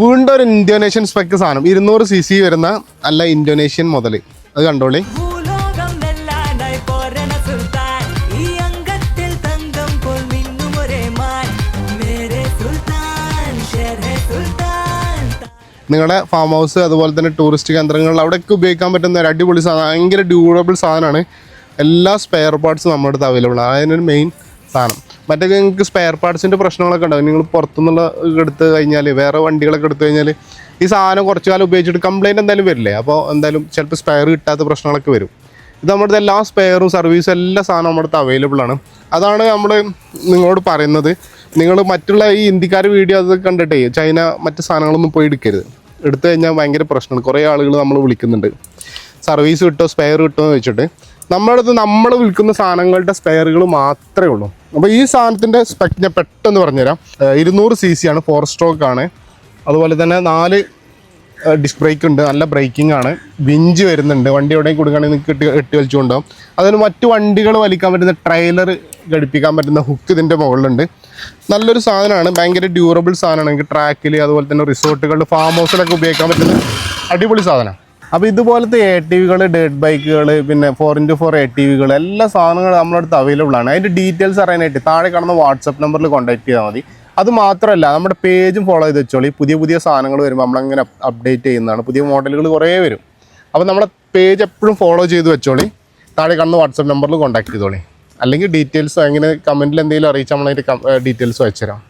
വീണ്ടും ഒരു Indonesian spec സാധനം 200cc വരുന്ന നല്ല ഇന്തോനേഷ്യൻ മുതൽ അത് കണ്ടോളി. നിങ്ങളുടെ ഫാം ഹൗസ് അതുപോലെ തന്നെ ടൂറിസ്റ്റ് കേന്ദ്രങ്ങളിൽ അവിടെയൊക്കെ ഉപയോഗിക്കാൻ പറ്റുന്ന ഒരു അടിപൊളി സാധനം, ഭയങ്കര ഡ്യൂറബിൾ സാധനമാണ്. എല്ലാ സ്പെയർ പാർട്സും നമ്മുടെ അടുത്ത് അവൈലബിൾ ആണ്. അതിനൊരു മെയിൻ സാധനം. മറ്റേ നിങ്ങൾക്ക് സ്പെയർ പാർട്സിൻ്റെ പ്രശ്നങ്ങളൊക്കെ ഉണ്ടാവും. നിങ്ങൾ പുറത്തുനിന്നുള്ള എടുത്ത് കഴിഞ്ഞാൽ, വേറെ വണ്ടികളൊക്കെ എടുത്തു കഴിഞ്ഞാൽ ഈ സാധനം കുറച്ച് കാലം ഉപയോഗിച്ചിട്ട് കംപ്ലയിൻറ്റ് എന്തായാലും വരില്ലേ. അപ്പോൾ എന്തായാലും ചിലപ്പോൾ സ്പെയർ കിട്ടാത്ത പ്രശ്നങ്ങളൊക്കെ വരും. ഇത് നമ്മുടെ അടുത്ത് എല്ലാ സ്പെയറും സർവീസും എല്ലാ സാധനവും നമ്മുടെ അടുത്ത് അവൈലബിൾ ആണ്. അതാണ് നമ്മൾ നിങ്ങളോട് പറയുന്നത്. നിങ്ങൾ മറ്റുള്ള ഈ ഇന്ത്യക്കാർ വീഡിയോ അത് കണ്ടിട്ടേ ചൈന മറ്റ് സാധനങ്ങളൊന്നും പോയി എടുക്കരുത്. എടുത്തു കഴിഞ്ഞാൽ ഭയങ്കര പ്രശ്നമാണ്. കുറേ ആളുകൾ നമ്മൾ വിളിക്കുന്നുണ്ട്, സർവീസ് കിട്ടുമോ സ്പെയർ കിട്ടുമോ എന്ന് വെച്ചിട്ട്. നമ്മുടെ അടുത്ത് നമ്മൾ വിൽക്കുന്ന സാധനങ്ങളുടെ സ്പെയറുകൾ മാത്രമേ ഉള്ളൂ. അപ്പോൾ ഈ സാധനത്തിൻ്റെ സ്പെക്ക് ഞാൻ പെട്ടെന്ന് പറഞ്ഞുതരാം. 200cc ആണ്, 4 സ്ട്രോക്ക് ആണ്. അതുപോലെ തന്നെ 4 ഡിസ്ക് ബ്രേക്ക് ഉണ്ട്, നല്ല ബ്രേക്കിംഗ് ആണ്. വിഞ്ച് വരുന്നുണ്ട്, വണ്ടി എവിടെയും കൊടുക്കുകയാണെങ്കിൽ നിങ്ങൾക്ക് കെട്ടി വലിച്ചുകൊണ്ടാവും. അതിന് മറ്റു വണ്ടികൾ വലിക്കാൻ പറ്റുന്ന ട്രെയിലർ ഘടിപ്പിക്കാൻ പറ്റുന്ന ഹുക്ക് ഇതിൻ്റെ മുകളിലുണ്ട്. നല്ലൊരു സാധനമാണ്, ഭയങ്കര ഡ്യൂറബിൾ സാധനമാണ്. നിങ്ങൾക്ക് ട്രാക്കിൽ അതുപോലെ തന്നെ റിസോർട്ടുകളിൽ ഫാം ഹൗസിലൊക്കെ ഉപയോഗിക്കാൻ പറ്റുന്ന അടിപൊളി സാധനമാണ്. അപ്പോൾ ഇതുപോലത്തെ ATVകൾ, ഡേർട്ട് ബൈക്കുകൾ, പിന്നെ 4x4 ATVകൾ എല്ലാ സാധനങ്ങളും നമ്മുടെ അടുത്ത് അവൈലബിൾ ആണ്. അതിൻ്റെ ഡീറ്റെയിൽസ് അറിയാനായിട്ട് താഴെ കാണുന്ന വാട്സപ്പ് നമ്പറിൽ കോൺടാക്ട് ചെയ്താൽ മതി. അത് മാത്രമല്ല നമ്മുടെ പേജും ഫോളോ ചെയ്ത് വെച്ചോളി. പുതിയ പുതിയ സാധനങ്ങൾ വരുമ്പോൾ നമ്മളങ്ങനെ അപ്ഡേറ്റ് ചെയ്യുന്നതാണ്. പുതിയ മോഡലുകൾ കുറേ വരും. അപ്പോൾ നമ്മുടെ പേജ് എപ്പോഴും ഫോളോ ചെയ്ത് വെച്ചോളി. താഴെ കാണുന്ന വാട്സപ്പ് നമ്പറിൽ കോൺടാക്ട് ചെയ്തോളി. അല്ലെങ്കിൽ ഡീറ്റെയിൽസോ എങ്ങനെ കമൻറ്റിൽ എന്തെങ്കിലും അറിയിച്ചാൽ നമ്മളതിൻ്റെ ഡീറ്റെയിൽസോ അയച്ചുതരാം.